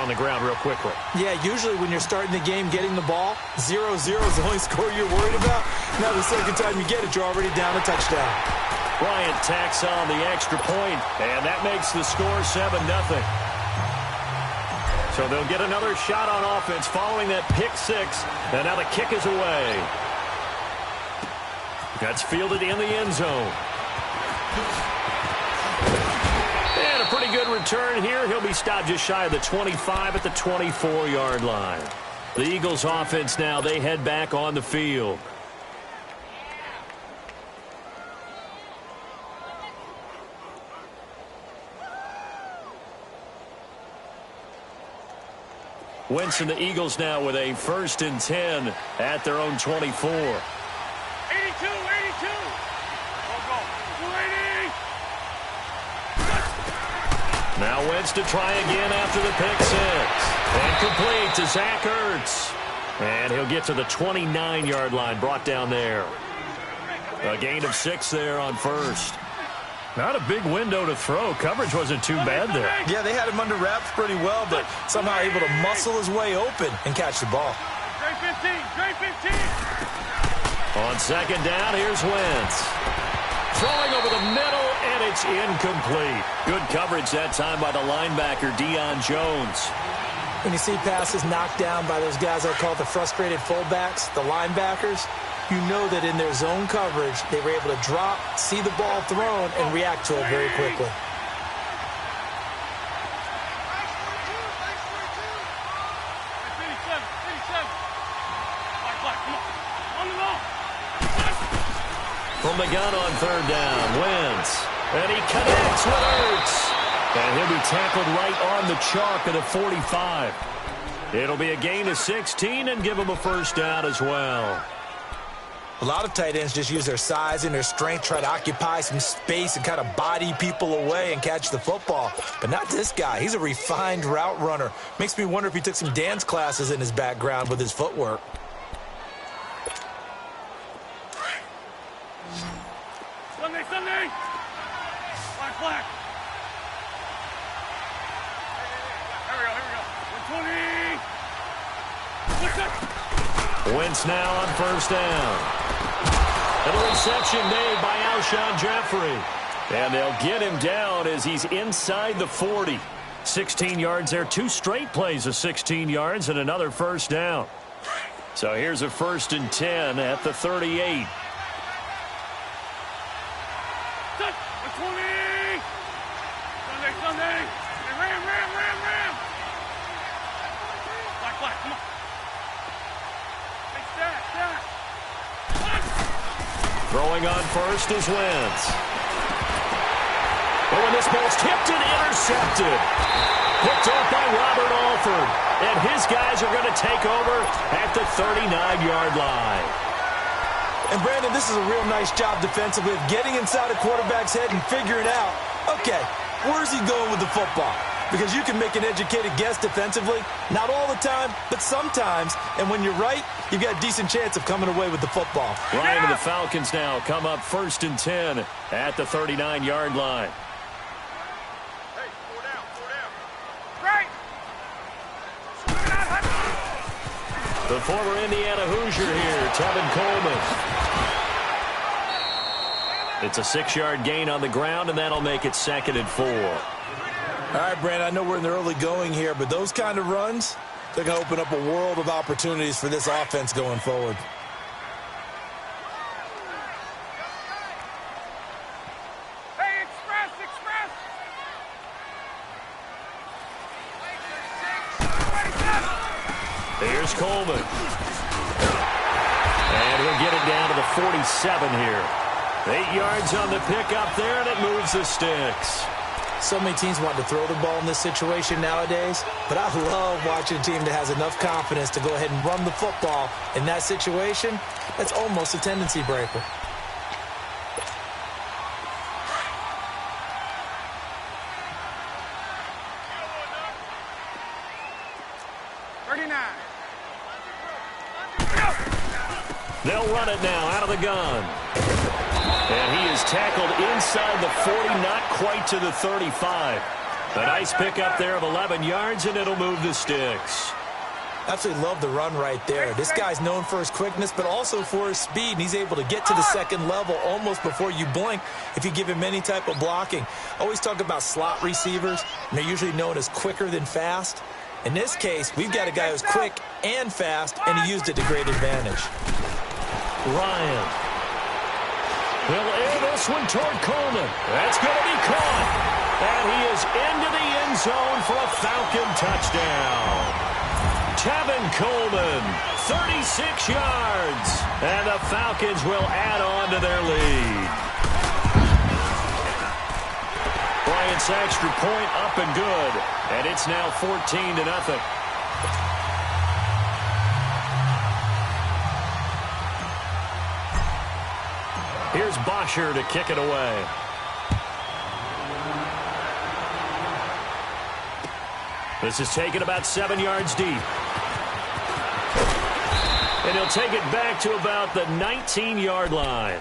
on the ground real quickly. Yeah, usually when you're starting the game getting the ball, 0-0 is the only score you're worried about. Now the second time you get it, you're already down a touchdown. Bryant tacks on the extra point, and that makes the score 7-0. So they'll get another shot on offense following that pick six, and now the kick is away. That's fielded in the end zone. And a pretty good return here. He'll be stopped just shy of the 25 at the 24-yard line. The Eagles offense now, they head back on the field. Wentz and the Eagles now with a 1st and 10 at their own 24. 82, 82. Go. 280. Now Wentz to try again after the pick six. And complete to Zach Ertz. And he'll get to the 29-yard line, brought down there. A gain of 6 there on 1st. Not a big window to throw. Coverage wasn't too bad there. Yeah, they had him under wraps pretty well, but somehow able to muscle his way open and catch the ball. Straight 15, straight 15. On 2nd down, here's Wentz. Throwing over the middle, and it's incomplete. Good coverage that time by the linebacker, Deion Jones. When you see passes knocked down by those guys I call the frustrated fullbacks, the linebackers, you know that in their zone coverage, they were able to drop, see the ball thrown, and react to it very quickly. From the gun on 3rd down, Wentz. And he connects with Ertz. And he'll be tackled right on the chalk at a 45. It'll be a gain of 16 and give him a 1st down as well. A lot of tight ends just use their size and their strength, try to occupy some space and kind of body people away and catch the football. But not this guy. He's a refined route runner. Makes me wonder if he took some dance classes in his background with his footwork. Sunday. Black. Here we go. 120. Wentz now on 1st down. And a reception made by Alshon Jeffrey. And they'll get him down as he's inside the 40. 16 yards there. 2 straight plays of 16 yards and another 1st down. So here's a 1st and 10 at the 38. Sunday. Ram. Black, come on. Hey, stack. Throwing on 1st is Wentz. Oh, and this ball's tipped and intercepted. Picked off by Robert Alford. And his guys are going to take over at the 39-yard line. And, Brandon, this is a real nice job defensively of getting inside a quarterback's head and figuring out, okay, where's he going with the football? Because you can make an educated guess defensively. Not all the time, but sometimes. And when you're right, you've got a decent chance of coming away with the football. Ryan and the Falcons now come up 1st and 10 at the 39-yard line. Hey, 4 down. Right. The former Indiana Hoosier here, Tevin Coleman. It's a 6-yard gain on the ground, and that'll make it 2nd and 4. All right, Brandon, I know we're in the early going here, but those kind of runs, they're going to open up a world of opportunities for this offense going forward. Hey, express. Here's Coleman. And he'll get it down to the 47 here. 8 yards on the pickup there, and it moves the sticks. So many teams want to throw the ball in this situation nowadays, but I love watching a team that has enough confidence to go ahead and run the football in that situation. That's almost a tendency breaker. They'll run it now out of the gun. And he is tackled inside the 40, not quite to the 35. A nice pickup there of 11 yards, and it'll move the sticks. Absolutely love the run right there. This guy's known for his quickness, but also for his speed, and he's able to get to the second level almost before you blink if you give him any type of blocking. Always talk about slot receivers, and they're usually known as quicker than fast. In this case, we've got a guy who's quick and fast, and he used it to great advantage. Ryan. He'll air this one toward Coleman. That's going to be caught. And he is into the end zone for a Falcon touchdown. Tevin Coleman, 36 yards. And the Falcons will add on to their lead. Bryant's extra point up and good. And it's now 14-0. Here's Bosher to kick it away. This is taken about 7 yards deep. And he'll take it back to about the 19-yard line.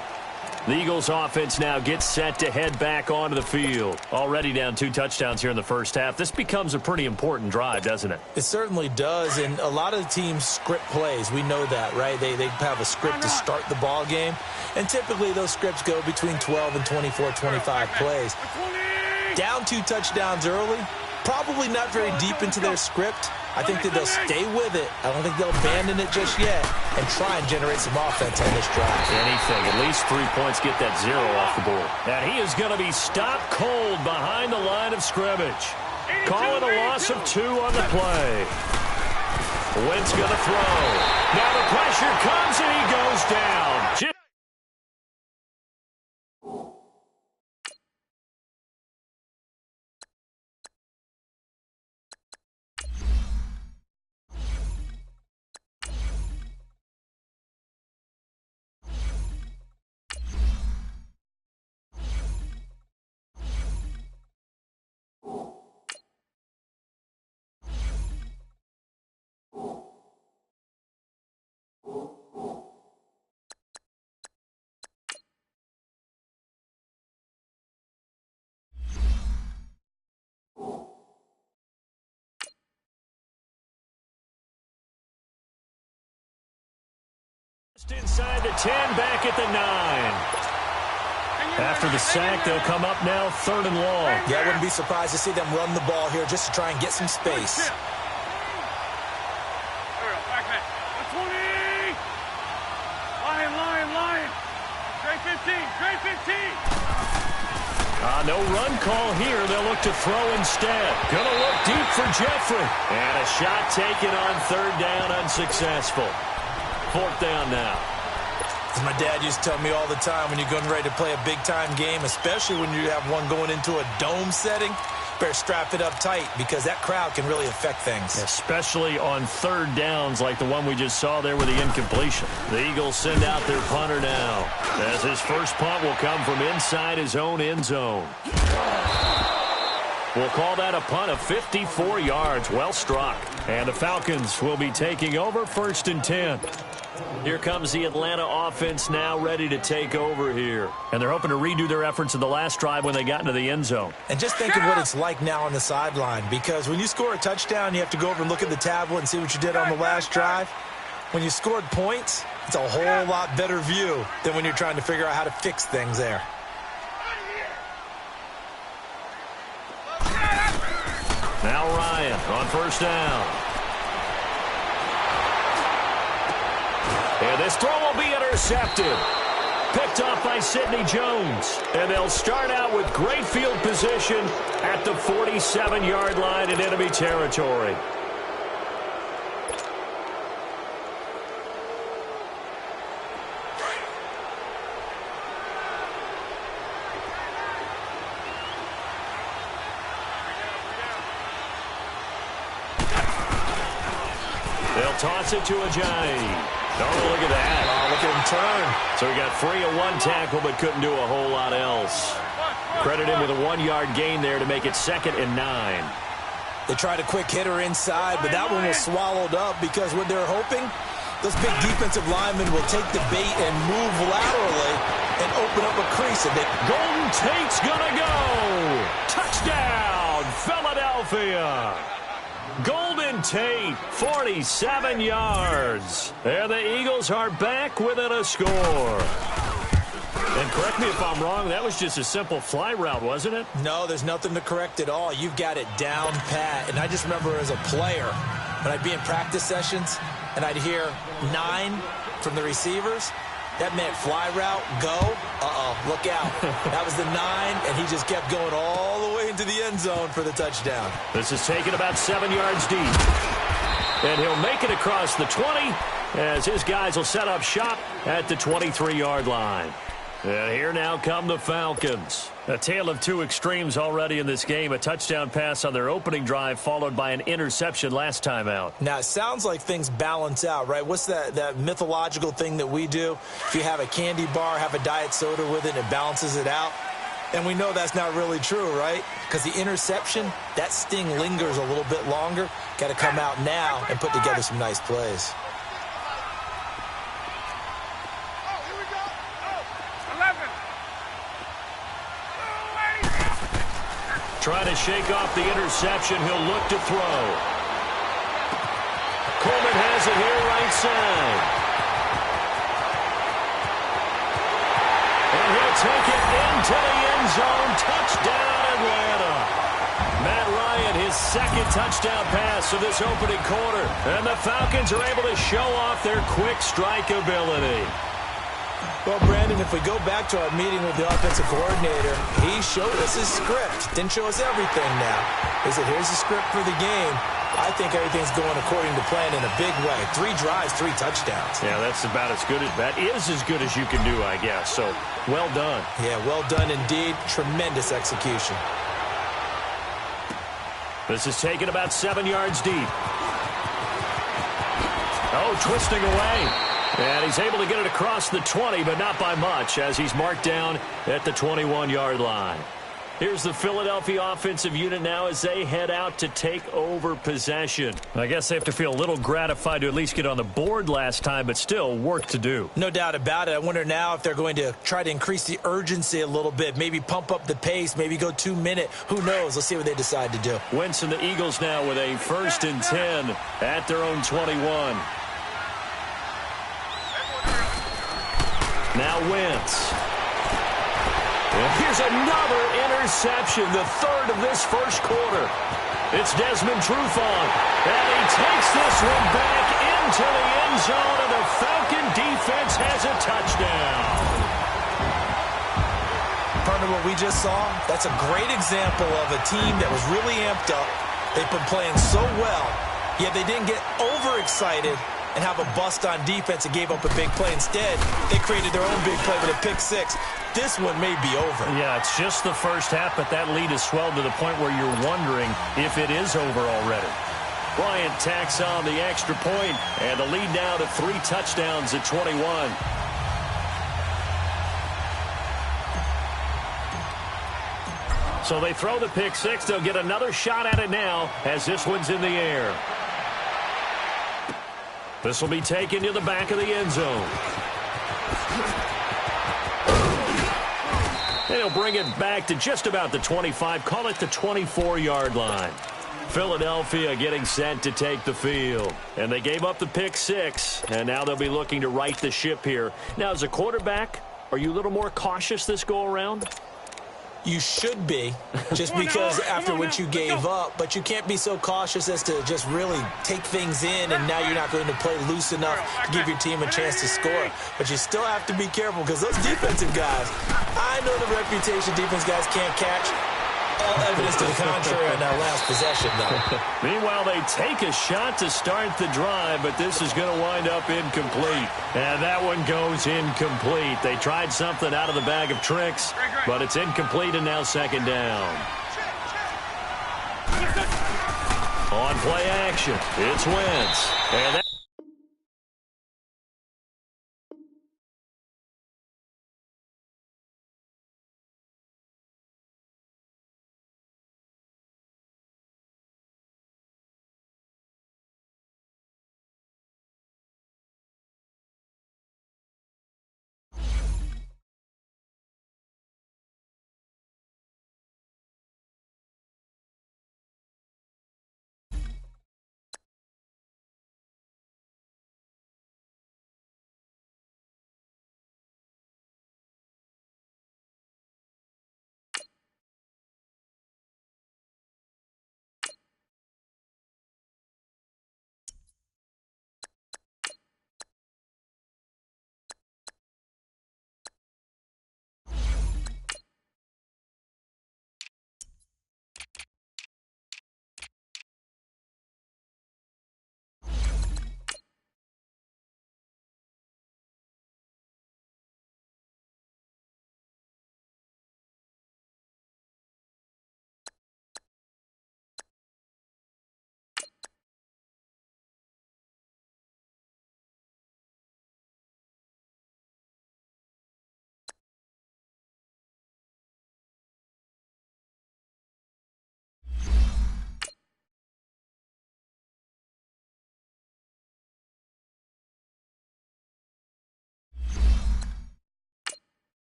The Eagles offense now gets set to head back onto the field. Already down 2 touchdowns here in the first half. This becomes a pretty important drive, doesn't it? It certainly does, and a lot of the teams script plays. We know that, right? They have a script to start the ball game, and typically those scripts go between 12 and 24, 25 plays. Down 2 touchdowns early, probably not very deep into their script. I think that they'll stay with it. I don't think they'll abandon it just yet and try and generate some offense on this drive. Anything. At least 3 points, get that 0 off the board. And he is going to be stopped cold behind the line of scrimmage. Calling a loss of 2 on the play. Wentz going to throw. Now the pressure comes and he goes down. Just inside the 10, back at the 9. After the sack, they'll come up now 3rd and long. Yeah, I wouldn't be surprised to see them run the ball here just to try and get some space. Lion. Trey 15. No run call here. They'll look to throw instead. Gonna look deep for Jeffrey. And a shot taken on 3rd down, unsuccessful. 4th down now. As my dad used to tell me all the time, when you're getting ready to play a big-time game, especially when you have one going into a dome setting, better strap it up tight because that crowd can really affect things. Especially on 3rd downs like the one we just saw there with the incompletion. The Eagles send out their punter now, as his first punt will come from inside his own end zone. We'll call that a punt of 54 yards. Well struck. And the Falcons will be taking over 1st and 10. Here comes the Atlanta offense now ready to take over here. And they're hoping to redo their efforts in the last drive when they got into the end zone. And just think of what it's like now on the sideline, because when you score a touchdown, you have to go over and look at the tablet and see what you did on the last drive. When you scored points, it's a whole lot better view than when you're trying to figure out how to fix things there. Now Ryan on 1st down. And this throw will be intercepted. Picked off by Sidney Jones. And they'll start out with great field position at the 47-yard line in enemy territory. They'll toss it to Ajayi. Oh, look at that. Oh, look at him turn. So he got free of 1 tackle but couldn't do a whole lot else. Credit him with a 1-yard gain there to make it 2nd and 9. They tried a quick hitter inside, but that one was swallowed up because what they're hoping, those big defensive linemen will take the bait and move laterally and open up a crease. And Golden Tate's going to go. Touchdown, Philadelphia. Golden Tate, 47 yards. And the Eagles are back within a score. And correct me if I'm wrong, that was just a simple fly route, wasn't it? No, there's nothing to correct at all. You've got it down pat. And I just remember as a player, when I'd be in practice sessions and I'd hear 9 from the receivers, that meant fly route, go, look out. That was the 9, and he just kept going all the way into the end zone for the touchdown. This is taken about 7 yards deep. And he'll make it across the 20 as his guys will set up shop at the 23-yard line. And here now come the Falcons. A tale of two extremes already in this game. A touchdown pass on their opening drive followed by an interception last time out. Now, it sounds like things balance out, right? What's that mythological thing that we do? If you have a candy bar, have a diet soda with it, it balances it out. And we know that's not really true, right? Because the interception, that sting lingers a little bit longer. Got to come out now and put together some nice plays. Trying to shake off the interception. He'll look to throw. Coleman has it here right side. And he'll take it into the end zone. Touchdown, Atlanta. Matt Ryan, his second touchdown pass of this opening quarter. And the Falcons are able to show off their quick strike ability. Well, Brandon, if we go back to our meeting with the offensive coordinator, he showed us his script. Didn't show us everything now. He said, here's the script for the game. I think everything's going according to plan in a big way. 3 drives, 3 touchdowns. Yeah, that's about as good as that is as good as you can do, I guess. So, well done. Yeah, well done indeed. Tremendous execution. This is taken about 7 yards deep. Oh, twisting away. And he's able to get it across the 20, but not by much, as he's marked down at the 21-yard line. Here's the Philadelphia offensive unit now as they head out to take over possession. I guess they have to feel a little gratified to at least get on the board last time, but still work to do. No doubt about it. I wonder now if they're going to try to increase the urgency a little bit, maybe pump up the pace, maybe go 2-minute. Who knows? Let's see what they decide to do. Wentz and the Eagles now with a 1st and 10 at their own 21. Now Wentz. And here's another interception, the 3rd of this first quarter. It's Desmond Trufant, and he takes this one back into the end zone, and the Falcon defense has a touchdown. Partner, what we just saw, that's a great example of a team that was really amped up. They've been playing so well, yet they didn't get overexcited and have a bust on defense and gave up a big play. Instead, they created their own big play with a pick 6. This one may be over. Yeah, it's just the first half, but that lead has swelled to the point where you're wondering if it is over already. Bryant tacks on the extra point, and the lead now to 3 touchdowns at 21. So they throw the pick 6. They'll get another shot at it now as this one's in the air. This will be taken to the back of the end zone. And he'll bring it back to just about the 25. Call it the 24-yard line. Philadelphia getting set to take the field. And they gave up the pick 6. And now they'll be looking to right the ship here. Now, as a quarterback, are you a little more cautious this go-around? You should be, just because after what you gave up, but you can't be so cautious as to just really take things in, and now you're not going to play loose enough to give your team a chance to score. But you still have to be careful, because those defensive guys, I know the reputation defense guys can't catch. All evidence to the contrary on that last possession, though. Meanwhile, they take a shot to start the drive, but this is going to wind up incomplete. And that one goes incomplete. They tried something out of the bag of tricks, but it's incomplete, and now 2nd down. On play action, it's Wentz. And that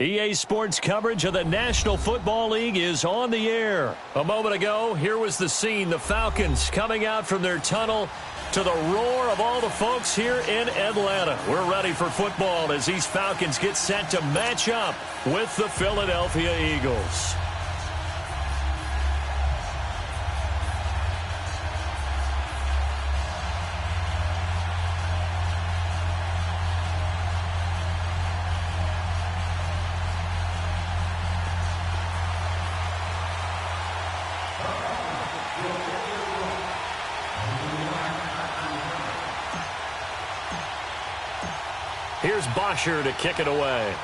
EA Sports coverage of the National Football League is on the air. A moment ago, here was the scene. The Falcons coming out from their tunnel to the roar of all the folks here in Atlanta. We're ready for football as these Falcons get set to match up with the Philadelphia Eagles. Here's Bosher to kick it away.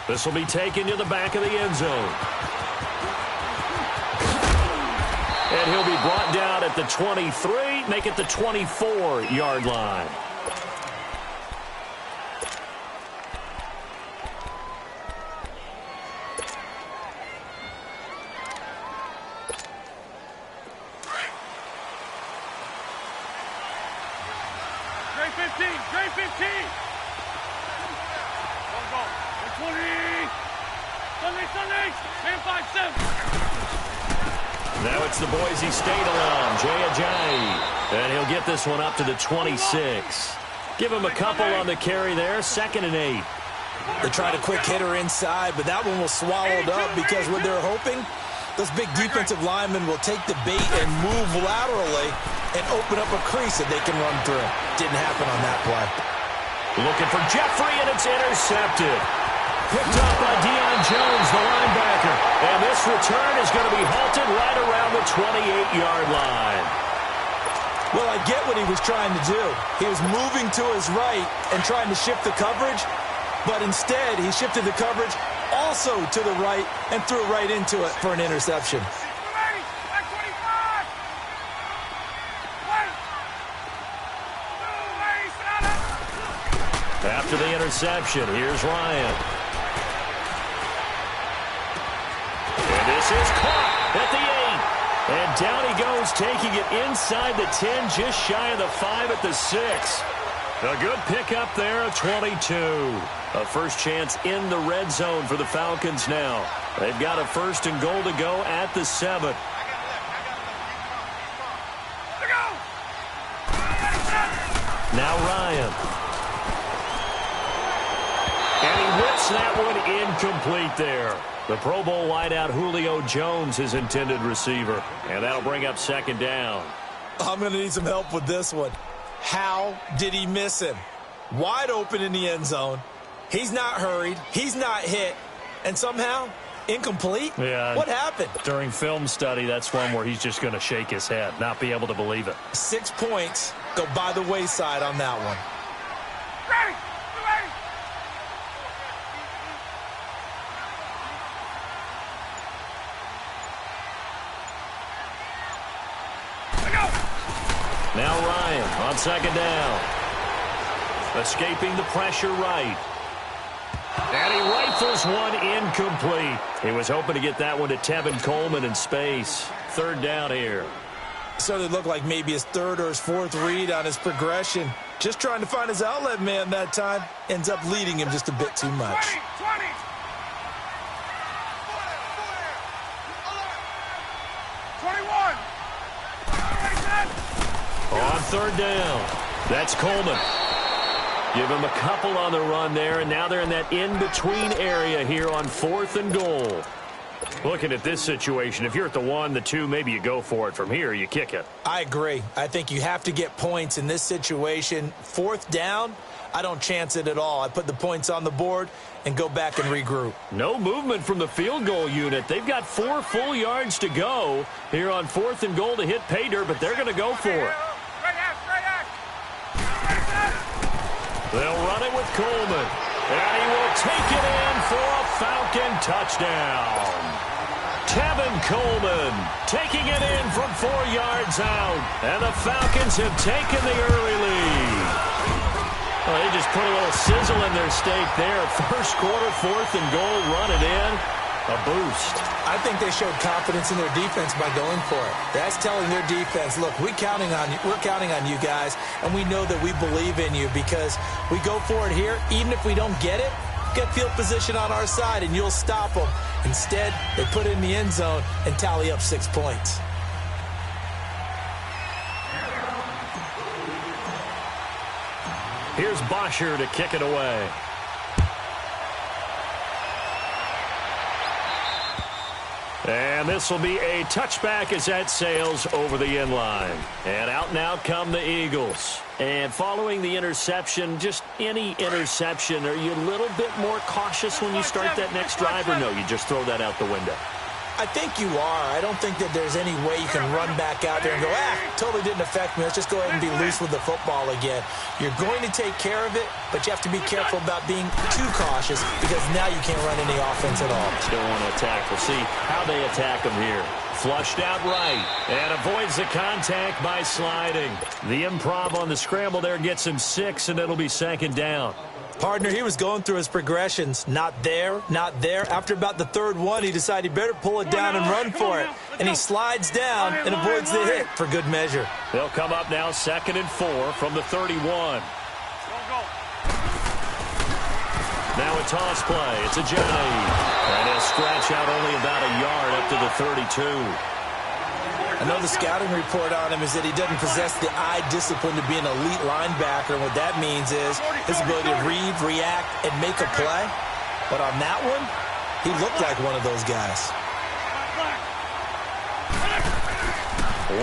This will be taken to the back of the end zone. And he'll be brought down at the 23, make it the 24-yard line. Now it's the Boise State alum, Jay Ajayi. And he'll get this one up to the 26. Give him a couple on the carry there, 2nd and 8. They tried a quick hitter inside, but that one was swallowed up because what they're hoping, those big defensive linemen will take the bait and move laterally and open up a crease that they can run through. Didn't happen on that play. Looking for Jeffrey, and it's intercepted. Picked up by Deion Jones, the linebacker. And this return is going to be halted right around the 28-yard line. Well, I get what he was trying to do. He was moving to his right and trying to shift the coverage, but instead he shifted the coverage also to the right and threw right into it for an interception. After the interception, here's Ryan. And this is caught at the 8. And down he goes, taking it inside the 10, just shy of the 5 at the 6. A good pickup there of 22. A first chance in the red zone for the Falcons now. They've got a 1st and goal to go at the 7. Now Ryan. And he whips that one incomplete there. The Pro Bowl wideout Julio Jones, his intended receiver. And that'll bring up 2nd down. I'm going to need some help with this one. How did he miss him? Wide open in the end zone. He's not hurried. He's not hit. And somehow, incomplete? Yeah. What happened? During film study, that's one where he's just going to shake his head, not be able to believe it. 6 points go by the wayside on that one. Ready! Now Ryan on 2nd down. Escaping the pressure right. And he rifles one incomplete. He was hoping to get that one to Tevin Coleman in space. 3rd down here. So it looked like maybe his 3rd or his 4th read on his progression. Just trying to find his outlet man that time. Ends up leading him just a bit too much. 20. On 3rd down, that's Coleman. Give him a couple on the run there, and now they're in that in-between area here on 4th and goal. Looking at this situation, if you're at the 1, the 2, maybe you go for it. From here, you kick it. I agree. I think you have to get points in this situation. 4th down, I don't chance it at all. I put the points on the board and go back and regroup. No movement from the field goal unit. They've got 4 full yards to go here on 4th and goal to hit pay dirt, but they're going to go for it. They'll run it with Coleman. And he will take it in for a Falcon touchdown. Tevin Coleman taking it in from 4 yards out. And the Falcons have taken the early lead. Well, they just put a little sizzle in their steak there. 1st quarter, 4th and goal, run it in. A boost. I think they showed confidence in their defense by going for it. That's telling their defense, look, we're counting on you guys, and we know that we believe in you because we go for it here. Even if we don't get it, get field position on our side, and you'll stop them. Instead, they put it in the end zone and tally up 6 points. Here's Bosher to kick it away. And this will be a touchback as that sails over the end line. And out now come the Eagles. And following the interception, just any interception, are you a little bit more cautious when you start that next drive, or no, you just throw that out the window? I think you are. I don't think that there's any way you can run back out there and go, totally didn't affect me. Let's just go ahead and be loose with the football again. You're going to take care of it, but you have to be careful about being too cautious because now you can't run any offense at all. Still want to attack. We'll see how they attack him here. Flushed out right and avoids the contact by sliding. The improv on the scramble there gets him 6, and it'll be 2nd down. Partner, he was going through his progressions. Not there, not there. After about the 3rd one, he decided he better pull it down and run for it. And he slides down and avoids the hit for good measure. They'll come up now 2nd and 4 from the 31. Now a toss play. It's a Johnny. And he'll scratch out only about a yard up to the 32. I know the scouting report on him is that he doesn't possess the eye discipline to be an elite linebacker. And what that means is his ability to read, react, and make a play. But on that one, he looked like one of those guys.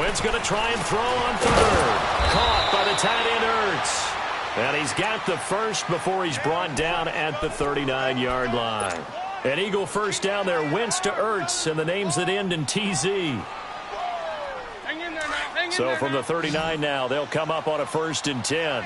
Wentz going to try and throw on 3rd. Caught by the tight end Ertz. And he's got the first before he's brought down at the 39-yard line. An Eagle first down there. Wentz to Ertz, and the names that end in TZ. So from the 39 now, they'll come up on a 1st and 10.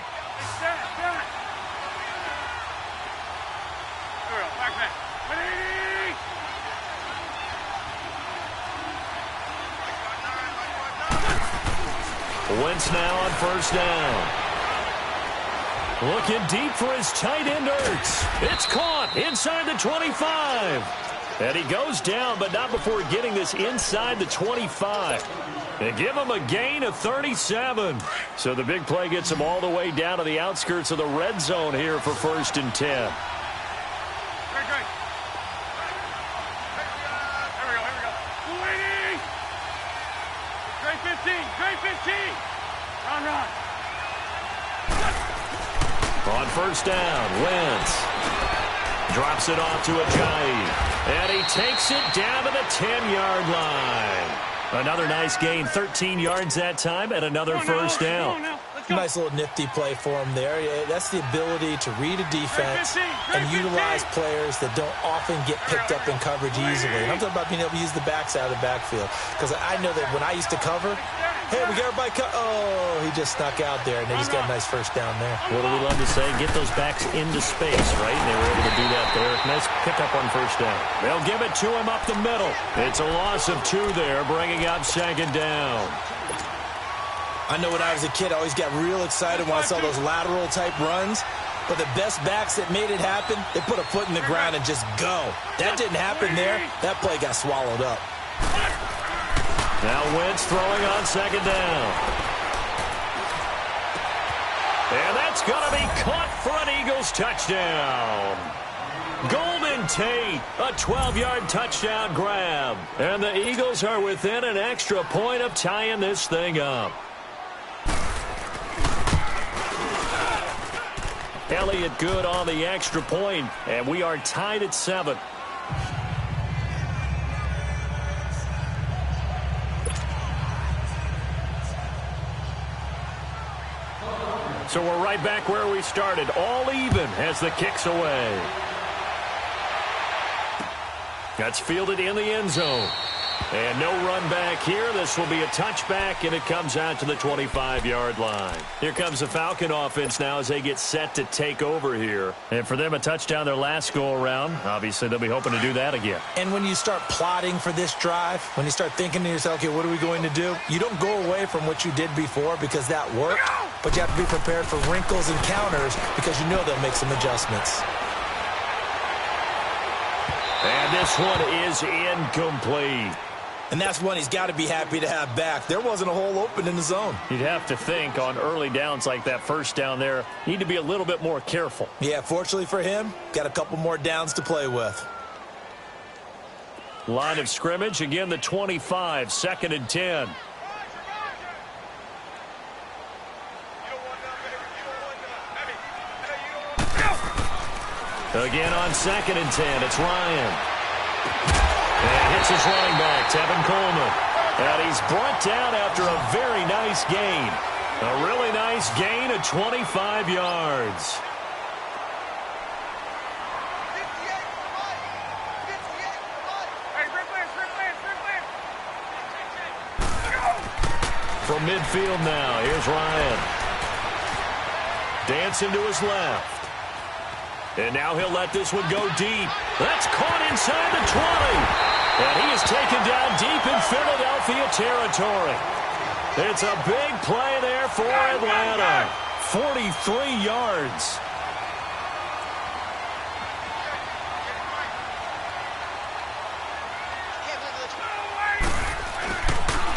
Wentz now on 1st down. Looking deep for his tight end Ertz. It's caught inside the 25. And he goes down, but not before getting this inside the 25. And give him a gain of 37. So the big play gets him all the way down to the outskirts of the red zone here for 1st and 10. Here we go. Waiting. Great 15. Run. On 1st down, Wentz drops it off to Ajayi. And he takes it down to the 10-yard line. Another nice gain, 13 yards that time, and another 1st down. Nice little nifty play for him there. That's the ability to read a defense and utilize players that don't often get picked up in coverage easily. And I'm talking about being able to use the backside of the backfield. Because I know that when I used to cover, hey, we got everybody oh, he just snuck out there, and they just got a nice 1st down there. What do we love to say? Get those backs into space, right? And they were able to do that there. Nice pickup on 1st down. They'll give it to him up the middle. It's a loss of 2 there, bringing up 2nd down. I know when I was a kid, I always got real excited when I saw those lateral-type runs. But the best backs that made it happen, they put a foot in the ground and just go. That didn't happen there. That play got swallowed up. Now Wentz throwing on 2nd down. And that's going to be caught for an Eagles touchdown. Golden Tate, a 12-yard touchdown grab. And the Eagles are within an extra point of tying this thing up. Elliott good on the extra point, and we are tied at 7. So we're right back where we started, all even as the kick's away. That's fielded in the end zone. And no run back here. This will be a touchback, and it comes out to the 25-yard line. Here comes the Falcon offense now as they get set to take over here. And for them, a touchdown their last go-around. Obviously, they'll be hoping to do that again. And when you start plotting for this drive, when you start thinking to yourself, okay, what are we going to do? You don't go away from what you did before because that worked, but you have to be prepared for wrinkles and counters because you know they'll make some adjustments. And this one is incomplete. And that's one he's got to be happy to have back. There wasn't a hole open in the zone. You'd have to think on early downs like that first down there, need to be a little bit more careful. Yeah, fortunately for him, got a couple more downs to play with. Line of scrimmage, again the 25, 2nd and 10. Again on 2nd and 10, it's Ryan. And hits his running back, Tevin Coleman. And he's brought down after a very nice gain. A really nice gain of 25 yards. From midfield now, here's Ryan. Dancing to his left. And now he'll let this one go deep. That's caught inside the 20. And he is taken down deep in Philadelphia territory. It's a big play there for Atlanta. 43 yards.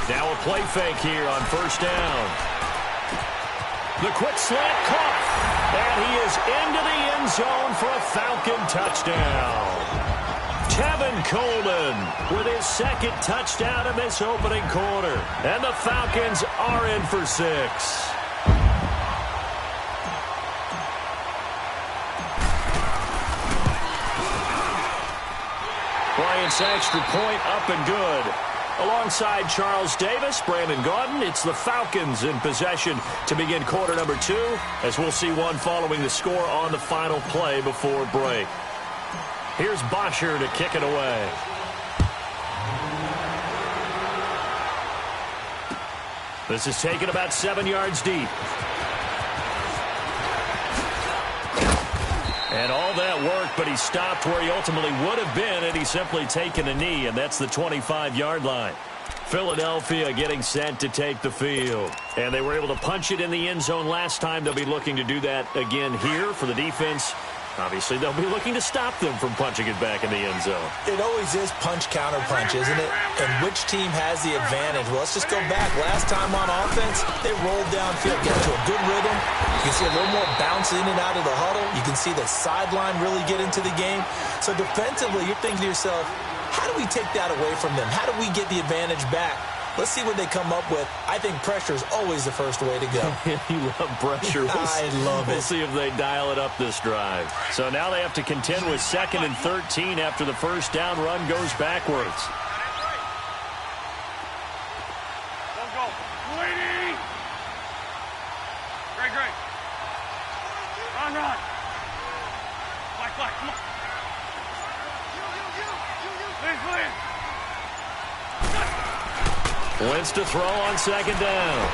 Now a play fake here on first down. The quick slant caught. And he is into the end zone for a Falcon touchdown. Tevin Coleman with his 2nd touchdown in this opening quarter. And the Falcons are in for 6. Bryant's extra point up and good. Alongside Charles Davis, Brandon Gaudin, it's the Falcons in possession to begin quarter number 2, as we'll see one following the score on the final play before break. Here's Bosher to kick it away. This is taken about 7 yards deep. And all that work, but he stopped where he ultimately would have been had he simply taken a knee, and that's the 25-yard line. Philadelphia getting set to take the field. And they were able to punch it in the end zone last time. They'll be looking to do that again here for the defense. Obviously, they'll be looking to stop them from punching it back in the end zone. It always is punch-counter-punch, isn't it? And which team has the advantage? Well, let's just go back. Last time on offense, they rolled downfield, get into a good rhythm. You can see a little more bounce in and out of the huddle. You can see the sideline really get into the game. So defensively, you're thinking to yourself, how do we take that away from them? How do we get the advantage back? Let's see what they come up with. I think pressure is always the first way to go. You love pressure. I love it. We'll see if they dial it up this drive. So now they have to contend with 2nd and 13 after the first down run goes backwards. Go. Waiting. Great. Run. Flag. Come on. Please. Wentz to throw on 2nd down.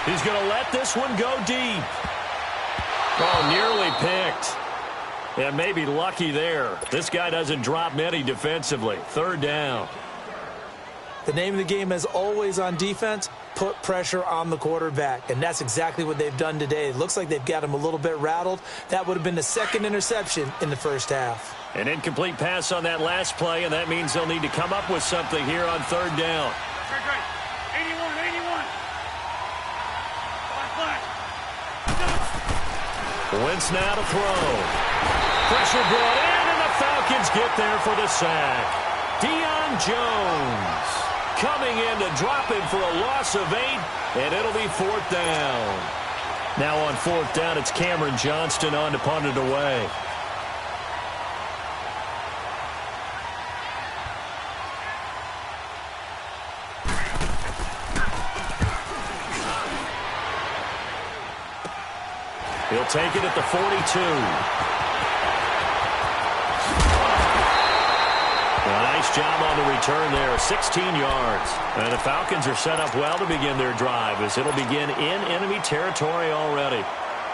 He's going to let this one go deep. Oh, nearly picked. And maybe lucky there. This guy doesn't drop many defensively. 3rd down. The name of the game is always on defense, put pressure on the quarterback. And that's exactly what they've done today. It looks like they've got him a little bit rattled. That would have been the 2nd interception in the first half. An incomplete pass on that last play, and that means they'll need to come up with something here on 3rd down. Great. 81. Flag. Wentz now to throw. Pressure brought in, and the Falcons get there for the sack. Deion Jones coming in to drop him for a loss of 8, and it'll be 4th down. Now on 4th down, it's Cameron Johnston on to punt it away. He'll take it at the 42. A nice job on the return there, 16 yards. And the Falcons are set up well to begin their drive as it'll begin in enemy territory already.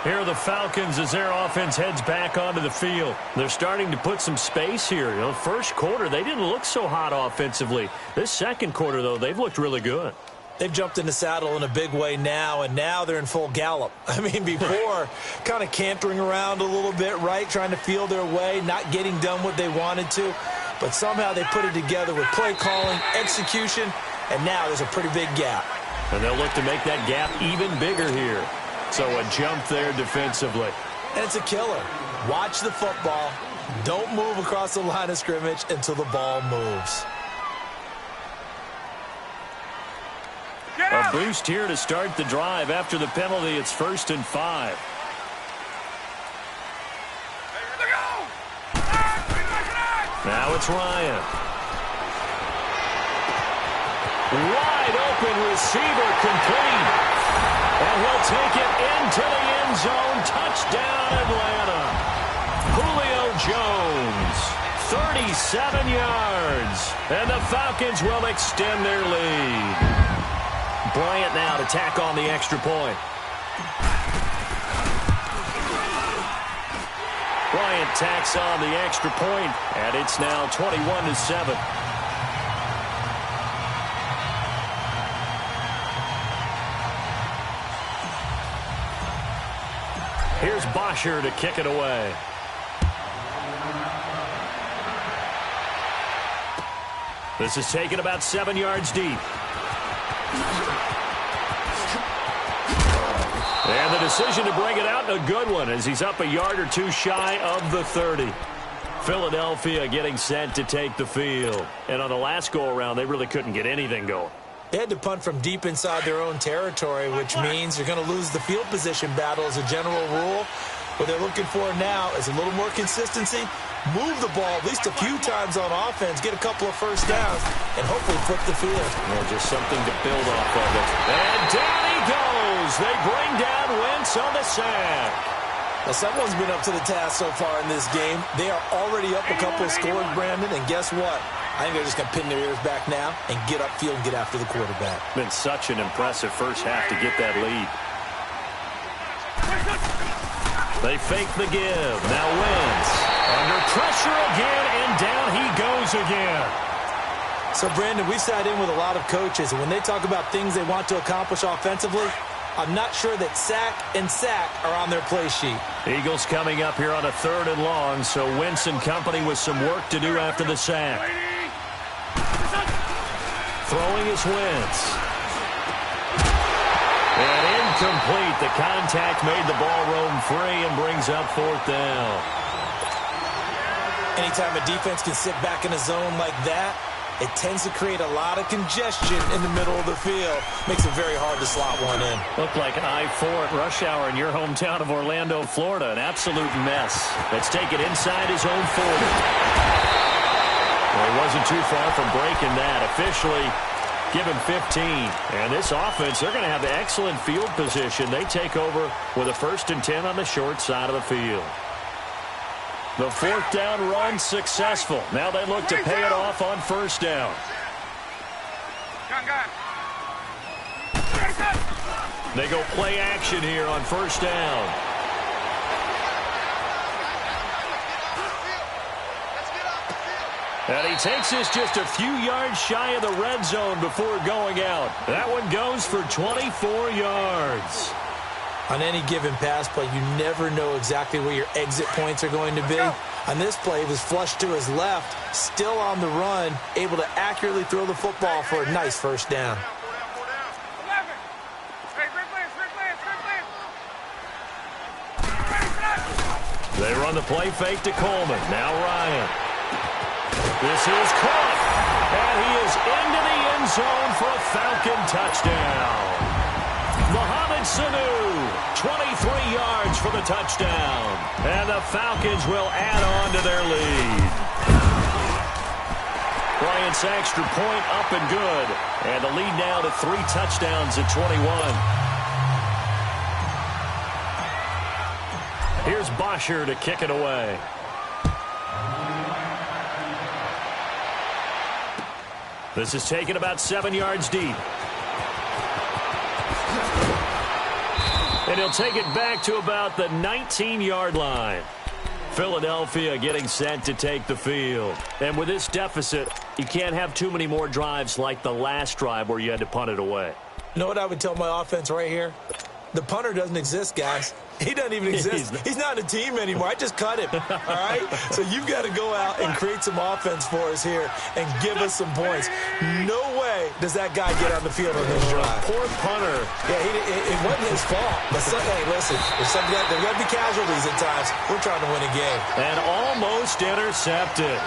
Here are the Falcons as their offense heads back onto the field. They're starting to put some space here. You know, first quarter, they didn't look so hot offensively. This second quarter, though, they've looked really good. They've jumped in the saddle in a big way now, and now they're in full gallop. I mean, before, kind of cantering around a little bit, right, trying to feel their way, not getting done what they wanted to. But somehow they put it together with play calling, execution, and now there's a pretty big gap. And they'll look to make that gap even bigger here. So a jump there defensively. And it's a killer. Watch the football. Don't move across the line of scrimmage until the ball moves. A boost here to start the drive. After the penalty, it's 1st and 5. Now it's Ryan. Wide open receiver complete. And he'll take it into the end zone. Touchdown, Atlanta. Julio Jones, 37 yards. And the Falcons will extend their lead. Bryant now to tack on the extra point. Bryant tacks on the extra point, and it's now 21-7. Here's Bosher to kick it away. This is taken about 7 yards deep. And the decision to bring it out, a good one, as he's up a yard or two shy of the 30. Philadelphia getting set to take the field. And on the last go-around, they really couldn't get anything going. They had to punt from deep inside their own territory, which means you're going to lose the field position battle as a general rule. What they're looking for now is a little more consistency, move the ball at least a few times on offense, get a couple of first downs, and hopefully flip the field. Well, just something to build off of it. And down he goes. They bring down Wentz on the sack. Now, someone's been up to the task so far in this game. They are already up a couple of scores, Brandon, and guess what? I think they're just going to pin their ears back now and get upfield and get after the quarterback. Been such an impressive first half to get that lead. They fake the give. Now Wentz under pressure again, and down he goes again. So, Brandon, we've sat in with a lot of coaches, and when they talk about things they want to accomplish offensively, I'm not sure that sack and sack are on their play sheet. Eagles coming up here on a 3rd and long, so Wentz and company with some work to do after the sack. Throwing is Wentz. And incomplete. The contact made the ball roam free and brings up 4th down. Anytime a defense can sit back in a zone like that, it tends to create a lot of congestion in the middle of the field. Makes it very hard to slot one in. Looked like I-4 at rush hour in your hometown of Orlando, Florida. An absolute mess. Let's take it inside his own 40. Well, he wasn't too far from breaking that. Officially given 15. And this offense, they're going to have excellent field position. They take over with a 1st and 10 on the short side of the field. The 4th down run successful. Now they look to pay it off on 1st down. They go play action here on 1st down. And he takes this just a few yards shy of the red zone before going out. That one goes for 24 yards. On any given pass play, you never know exactly where your exit points are going to be. On this play, it was flushed to his left, still on the run, able to accurately throw the football for a nice 1st down. They run the play fake to Coleman. Now Ryan. This is caught. And he is into the end zone for a Falcon touchdown. Mohamed Sanu, 23 yards for the touchdown. And the Falcons will add on to their lead. Bryant's extra point up and good. And the lead now to 3 touchdowns at 21. Here's Bosher to kick it away. This is taken about 7 yards deep. And he'll take it back to about the 19-yard line. Philadelphia getting set to take the field. And with this deficit, you can't have too many more drives like the last drive where you had to punt it away. You know what I would tell my offense right here? The punter doesn't exist, guys. He doesn't even exist. He's not a team anymore. I just cut him, all right? So you've got to go out and create some offense for us here and give us some points. No way does that guy get on the field on this drive. Poor punter. Yeah, it wasn't his fault. But hey, listen, there's got to be casualties at times. We're trying to win a game. And almost intercepted.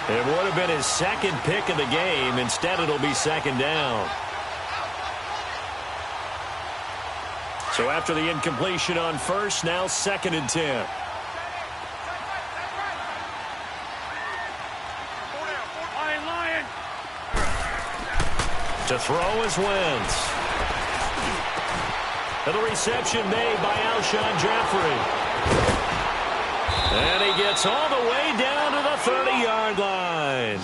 It would have been his second pick of the game. Instead, it'll be second down. So after the incompletion on first, now 2nd and 10. To throw is Wentz. And the reception made by Alshon Jeffrey. And he gets all the way down to the 30-yard line.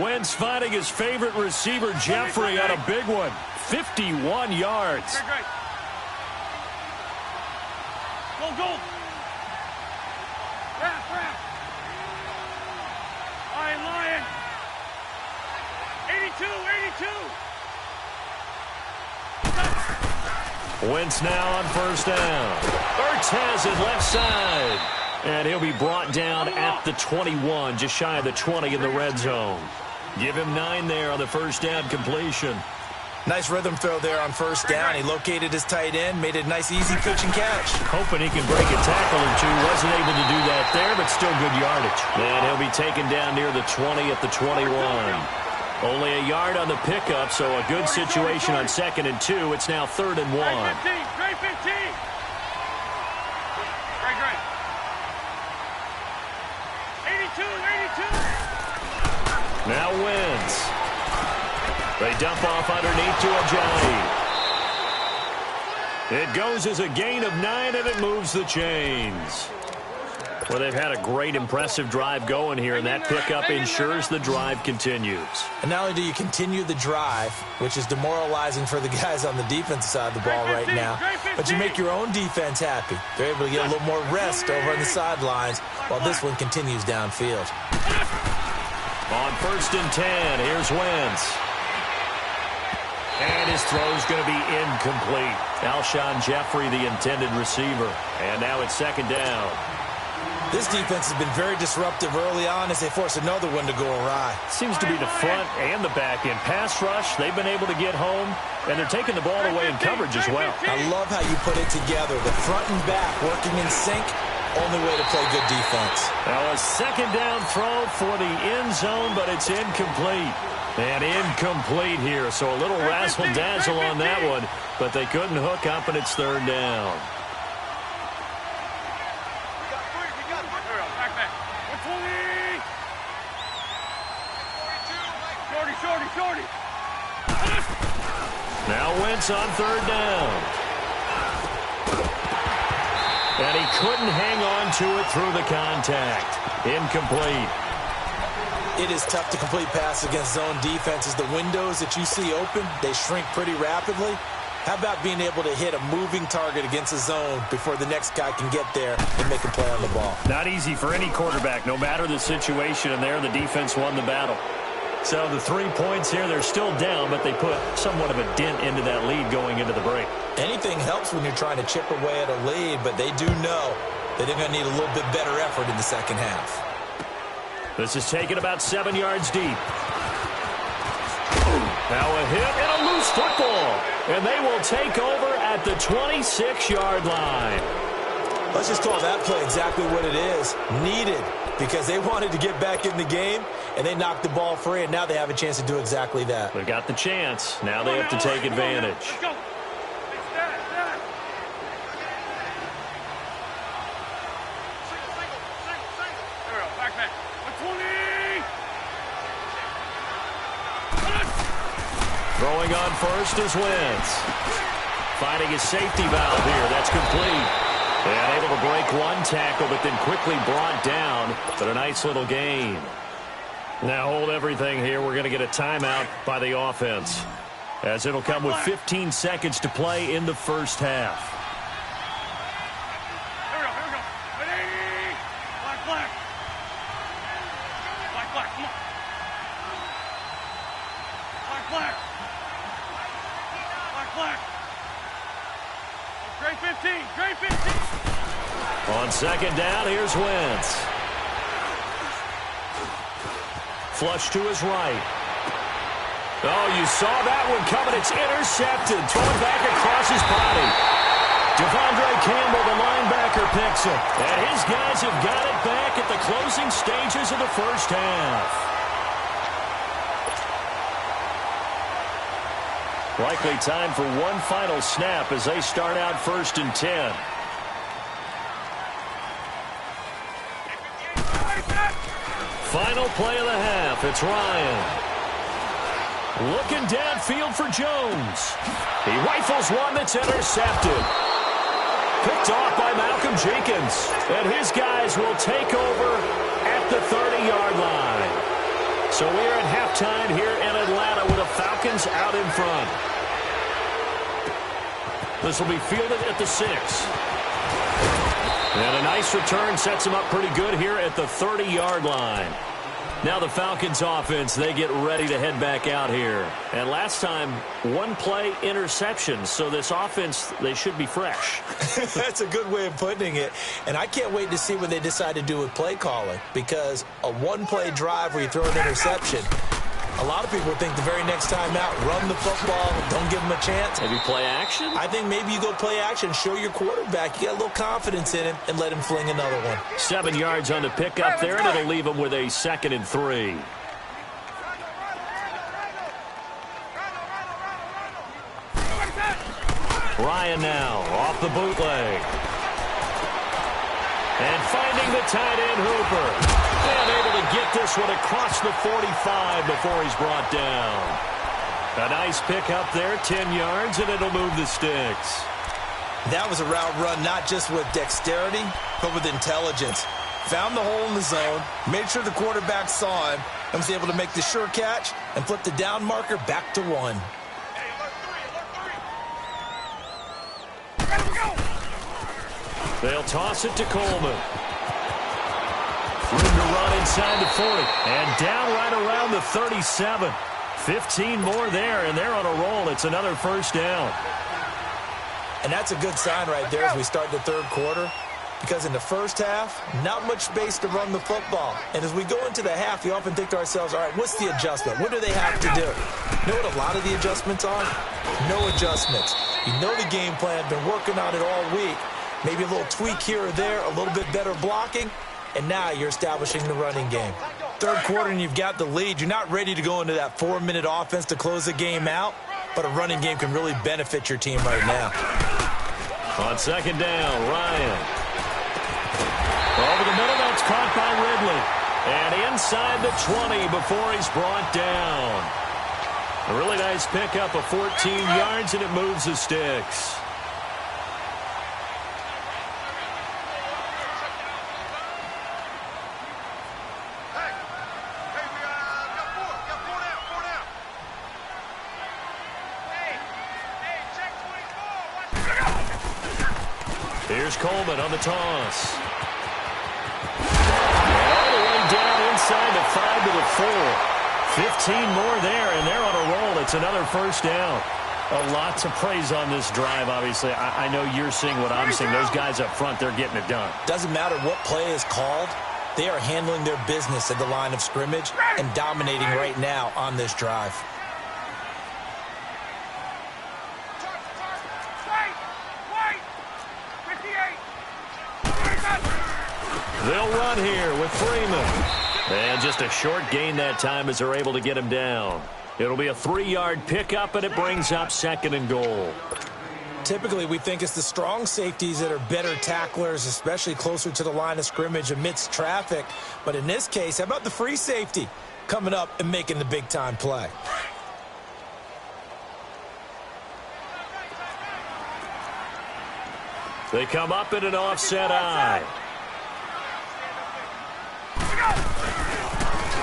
Wentz finding his favorite receiver, Jeffrey, on a big one. 51 yards. Go. Wrap. Lion. 82. Wentz now on first down. Ertz has it left side. And he'll be brought down at the 21, just shy of the 20 in the red zone. Give him 9 there on the first down completion. Nice rhythm throw there on first down. He located his tight end, made a nice, easy pitch and catch. Hoping he can break a tackle or two. Wasn't able to do that there, but still good yardage. And he'll be taken down near the 20 at the 21. Only a yard on the pickup, so a good situation on 2nd and 2. It's now 3rd and 1. Great 15. Great. 82. Now Wentz. They dump off underneath to Ajayi. It goes as a gain of 9, and it moves the chains. Well, they've had a great, impressive drive going here, and that pickup ensures the drive continues. And not only do you continue the drive, which is demoralizing for the guys on the defensive side of the ball right now, but you make your own defense happy. They're able to get a little more rest over on the sidelines while this one continues downfield. On 1st and 10, here's Wentz. And his throw's going to be incomplete. Alshon Jeffrey, the intended receiver. And now it's 2nd down. This defense has been very disruptive early on as they force another one to go awry. Seems to be the front and the back end. Pass rush, they've been able to get home, and they're taking the ball away in coverage as well. I love how you put it together. The front and back working in sync. Only way to play good defense. Now a 2nd down throw for the end zone, but it's incomplete. And incomplete here, so a little razzle-dazzle on that one, but they couldn't hook up, and it's 3rd down. Shorty. Now Wentz on 3rd down. And he couldn't hang on to it through the contact. Incomplete. It is tough to complete passes against zone defenses. The windows that you see open, they shrink pretty rapidly. How about being able to hit a moving target against a zone before the next guy can get there and make a play on the ball? Not easy for any quarterback, no matter the situation, and there the defense won the battle. So the 3 points here, they're still down, but they put somewhat of a dent into that lead going into the break. Anything helps when you're trying to chip away at a lead, but they do know that they're going to need a little bit better effort in the second half. This is taken about 7 yards deep. Now a hit and a loose football. And they will take over at the 26-yard line. Let's just call that play exactly what it is. Needed, because they wanted to get back in the game, and they knocked the ball free, and now they have a chance to do exactly that. They've got the chance. Now they have to take advantage. Let's go. Throwing on first is Wentz. Finding his safety valve here. That's complete. And able to break one tackle, but then quickly brought down. But a nice little gain. Now hold everything here. We're going to get a timeout by the offense, as it'll come with 15 seconds to play in the first half. Here we go. Ready? Black. Come on. Black. flag. Straight 15, straight 15. On second down, here's Wentz. Flush to his right. Oh, you saw that one coming. It's intercepted. Thrown back across his body. Devondre Campbell, the linebacker, picks him. And his guys have got it back at the closing stages of the first half. Likely time for one final snap as they start out 1st and 10. Final play of the half. It's Ryan. Looking downfield for Jones. He rifles one that's intercepted. Picked off by Malcolm Jenkins. And his guys will take over at the 30-yard line. So we are at halftime here in Atlanta with the Falcons out in front. This will be fielded at the 6. And a nice return sets him up pretty good here at the 30-yard line. Now the Falcons offense, they get ready to head back out here. And last time, one play interception. So this offense, they should be fresh. That's a good way of putting it. And I can't wait to see what they decide to do with play calling. Because a one-play drive where you throw an interception, a lot of people think the very next time out, run the football, don't give them a chance. Maybe play action? I think maybe you go play action, show your quarterback, you got a little confidence in him, and let him fling another one. 7 yards on the pickup there, and it'll leave him with a 2nd and 3. Ryan now off the bootleg. And finding the tight end Hooper. And able to get this one across the 45 before he's brought down. A nice pick up there, 10 yards, and it'll move the sticks. That was a route run not just with dexterity, but with intelligence. Found the hole in the zone, made sure the quarterback saw him, and was able to make the sure catch and flip the down marker back to 1. They'll toss it to Coleman. Room to run inside the 40. And down right around the 37. 15 more there, and they're on a roll. It's another first down. And that's a good sign right there as we start the third quarter. Because in the first half, not much space to run the football. And as we go into the half, we often think to ourselves, all right, what's the adjustment? What do they have to do? You know what a lot of the adjustments are? No adjustments. You know the game plan, been working on it all week. Maybe a little tweak here or there, a little bit better blocking, and now you're establishing the running game. Third quarter and you've got the lead. You're not ready to go into that 4-minute offense to close the game out, but a running game can really benefit your team right now. On second down, Ryan. Over the middle, that's caught by Ridley. And inside the 20 before he's brought down. A really nice pickup of 14 yards, and it moves the sticks. Here's Coleman on the toss. And all the way down inside the 5 to the 4. 15 more there, and they're on a roll. It's another first down. A lot to praise on this drive, obviously. I know you're seeing what I'm seeing. Those guys up front, they're getting it done. Doesn't matter what play is called. They are handling their business at the line of scrimmage and dominating right now on this drive. They'll run here with Freeman. And just a short gain that time as they're able to get him down. It'll be a 3-yard pickup, and it brings up 2nd and goal. Typically, we think it's the strong safeties that are better tacklers, especially closer to the line of scrimmage amidst traffic. But in this case, how about the free safety coming up and making the big-time play? They come up in an offset eye.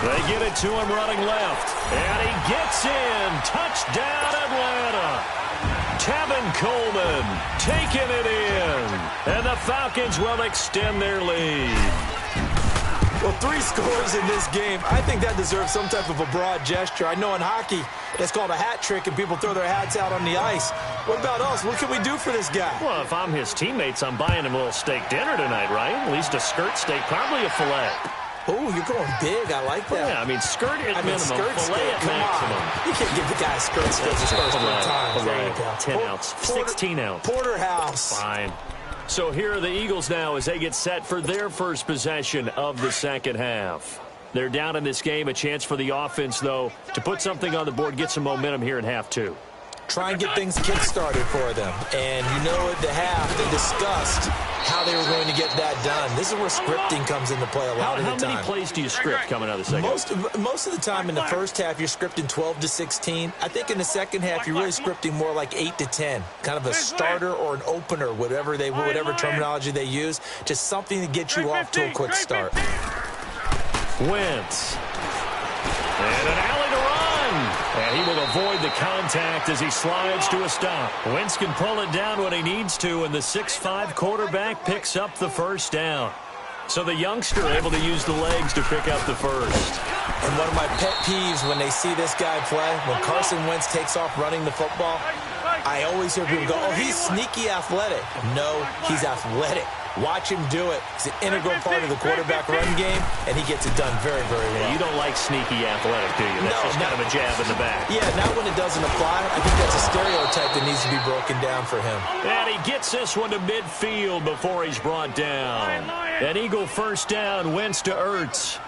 They get it to him running left. And he gets in. Touchdown, Atlanta. Tevin Coleman taking it in. And the Falcons will extend their lead. Well, 3 scores in this game. I think that deserves some type of a broad gesture. I know in hockey, it's called a hat trick, and people throw their hats out on the ice. What about us? What can we do for this guy? Well, if I'm his teammates, I'm buying him a little steak dinner tonight, right? At least a skirt steak, probably a filet. Oh, you're going big. I like that. Yeah, I mean, skirt at minimum, skirt filet steak. at Come maximum. on. You can't give the guy a skirt steak his first 3 times. There you go. 10 ounce, 16 ounce. Porterhouse. Fine. So here are the Eagles now as they get set for their first possession of the second half. They're down in this game. A chance for the offense, though, to put something on the board, get some momentum here in half 2. Try and get things kick-started for them. And you know at the half, they discussed how they were going to get that done. This is where scripting comes into play a lot of the time. How many plays do you script coming out of the second half? Most of the time in the first half, you're scripting 12 to 16. I think in the second half, you're really scripting more like 8 to 10. Kind of a starter or an opener, whatever terminology they use. Just something to get you off to a quick start. Wentz. And an alley to run. And he will avoid the contact as he slides to a stop. Wentz can pull it down when he needs to, and the 6'5" quarterback picks up the first down. So the youngster able to use the legs to pick up the first. And one of my pet peeves when they see this guy play, when Carson Wentz takes off running the football, I always hear people go, oh, he's sneaky athletic. No, he's athletic. Watch him do it. It's an integral part of the quarterback run game, and he gets it done very, very well. Yeah, you don't like sneaky athletic, do you? That's just kind of a jab in the back. Yeah, not when it doesn't apply. I think that's a stereotype that needs to be broken down for him. And he gets this one to midfield before he's brought down. An Eagle first down, Wentz to Ertz.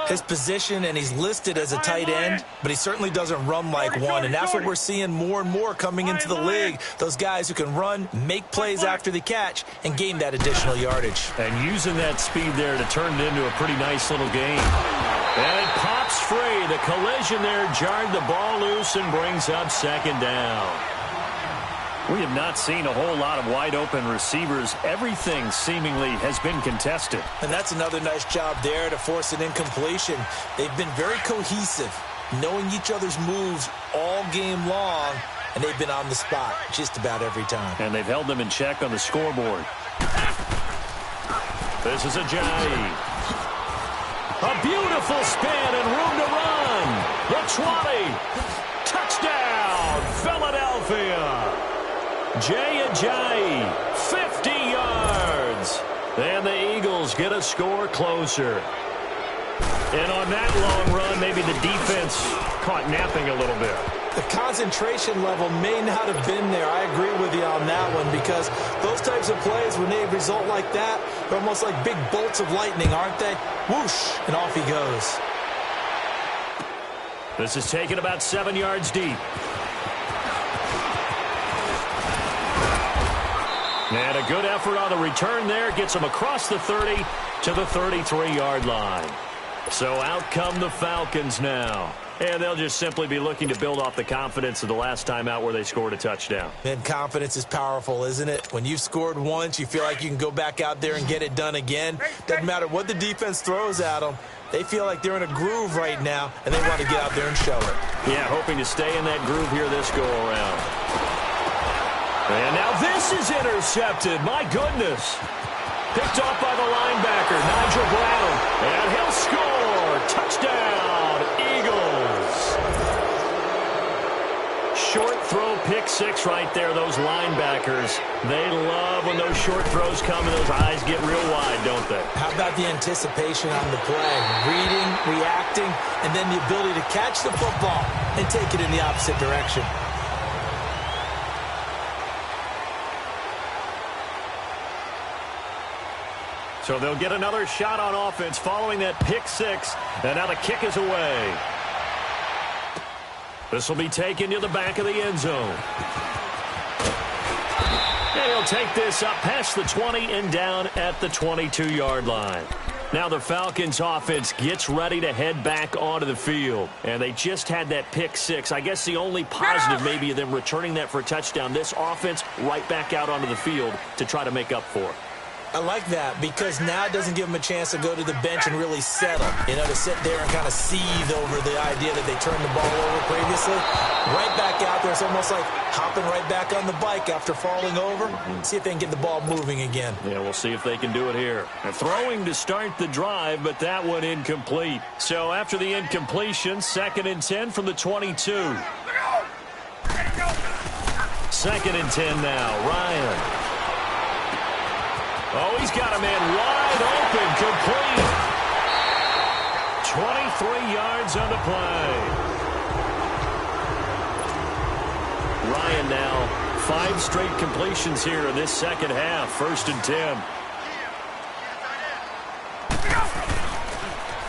His position, and he's listed as a tight end, but he certainly doesn't run like one, and that's what we're seeing more and more coming into the league. Those guys who can run, make plays after the catch, and gain that additional yardage. And using that speed there to turn it into a pretty nice little game. And it pops free. The collision there jarred the ball loose and brings up second down. We have not seen a whole lot of wide-open receivers. Everything seemingly has been contested. And that's another nice job there to force an incompletion. They've been very cohesive, knowing each other's moves all game long, and they've been on the spot just about every time. And they've held them in check on the scoreboard. This is Ajayi. A beautiful spin and room to run. The 20. Touchdown, Philadelphia. Jay Ajayi, 50 yards. And the Eagles get a score closer. And on that long run, maybe the defense caught napping a little bit. The concentration level may not have been there. I agree with you on that one, because those types of plays, when they result like that, they're almost like big bolts of lightning, aren't they? Whoosh, and off he goes. This is taken about 7 yards deep. And a good effort on the return there. Gets him across the 30 to the 33-yard line. So out come the Falcons now. And they'll just simply be looking to build off the confidence of the last time out where they scored a touchdown. And confidence is powerful, isn't it? When you've scored once, you feel like you can go back out there and get it done again. Doesn't matter what the defense throws at them. They feel like they're in a groove right now, and they want to get out there and show it. Yeah, hoping to stay in that groove here this go-around. And now this is intercepted. My goodness. Picked off by the linebacker, Nigel Bradham. And he'll score. Touchdown, Eagles. Short throw, pick six right there. Those linebackers, they love when those short throws come and those eyes get real wide, don't they? How about the anticipation on the play? Reading, reacting, and then the ability to catch the football and take it in the opposite direction. So they'll get another shot on offense following that pick six. And now the kick is away. This will be taken to the back of the end zone. And he'll take this up past the 20 and down at the 22-yard line. Now the Falcons offense gets ready to head back onto the field. And they just had that pick six. I guess the only positive maybe of them returning that for a touchdown. This offense right back out onto the field to try to make up for it. I like that because now it doesn't give them a chance to go to the bench and really settle. You know, to sit there and kind of seethe over the idea that they turned the ball over previously. Right back out there. It's almost like hopping right back on the bike after falling over. See if they can get the ball moving again. Yeah, we'll see if they can do it here. They're throwing to start the drive, but that one incomplete. So after the incompletion, 2nd and 10 from the 22. 2nd and 10 now. Ryan. Oh, he's got a man wide open, complete. 23 yards on the play. Ryan now, 5 straight completions here in this second half. 1st and 10.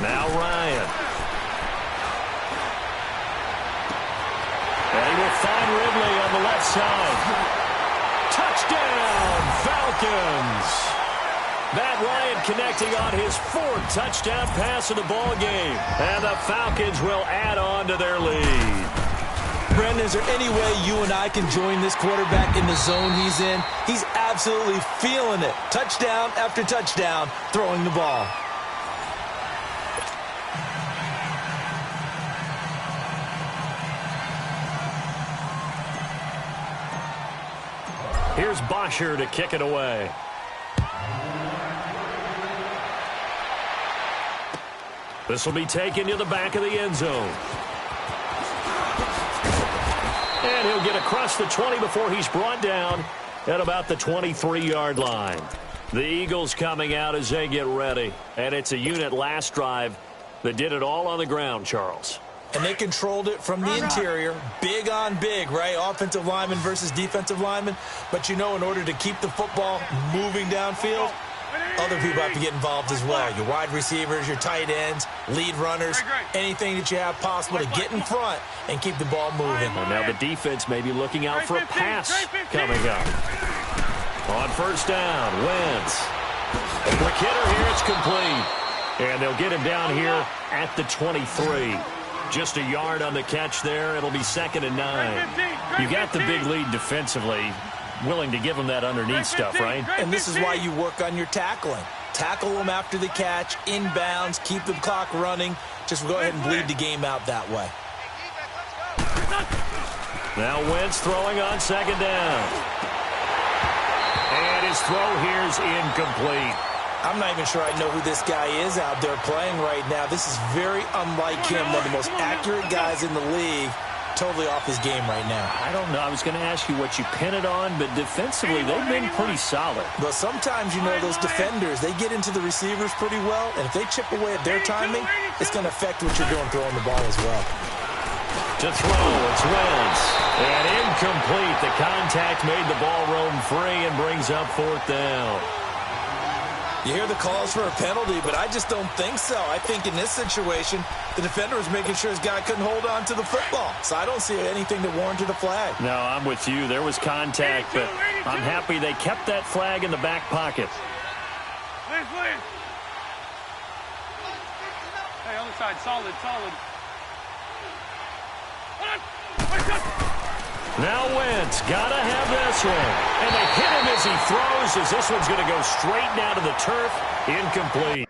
Now Ryan. And he will find Ridley on the left side. Touchdown, Falcons. Matt Ryan connecting on his 4th touchdown pass of the ball game. And the Falcons will add on to their lead. Brendan, is there any way you and I can join this quarterback in the zone he's in? He's absolutely feeling it. Touchdown after touchdown, throwing the ball. Here's Bosher to kick it away. This will be taken to the back of the end zone. And he'll get across the 20 before he's brought down at about the 23-yard line. The Eagles coming out as they get ready. And it's a unit last drive that did it all on the ground, Charles. And they controlled it from the interior, big on big, right? Offensive lineman versus defensive lineman. But, you know, in order to keep the football moving downfield, other people have to get involved as well. Your wide receivers, your tight ends, lead runners, anything that you have possible to get in front and keep the ball moving. Well, now the defense may be looking out for a pass coming up. On 1st down, Wentz. The kidder here, it's complete. And they'll get him down here at the 23. Just a yard on the catch there. It'll be 2nd and 9. You got the big lead defensively. Willing to give them that underneath stuff, right? And this is why you work on your tackling. Tackle them after the catch, inbounds, keep the clock running. Just go ahead and bleed the game out that way. Now Wentz throwing on 2nd down. And his throw here's incomplete. I'm not even sure I know who this guy is out there playing right now. This is very unlike him, one of the most accurate guys in the league. Totally off his game right now. I don't know. I was going to ask you what you pin it on, but defensively, they've been pretty solid. But sometimes, you know, those defenders, they get into the receivers pretty well, and if they chip away at their timing, it's going to affect what you're doing throwing the ball as well. To throw, it's Wentz. And incomplete. The contact made the ball roam free and brings up 4th down. You hear the calls for a penalty, but I just don't think so. I think in this situation, the defender was making sure his guy couldn't hold on to the football. So I don't see anything that warranted a flag. No, I'm with you. There was contact, but I'm happy they kept that flag in the back pocket. Hey, other side, solid. Now Wentz, gotta have this one. And they hit him as he throws, as this one's going to go straight down to the turf. Incomplete.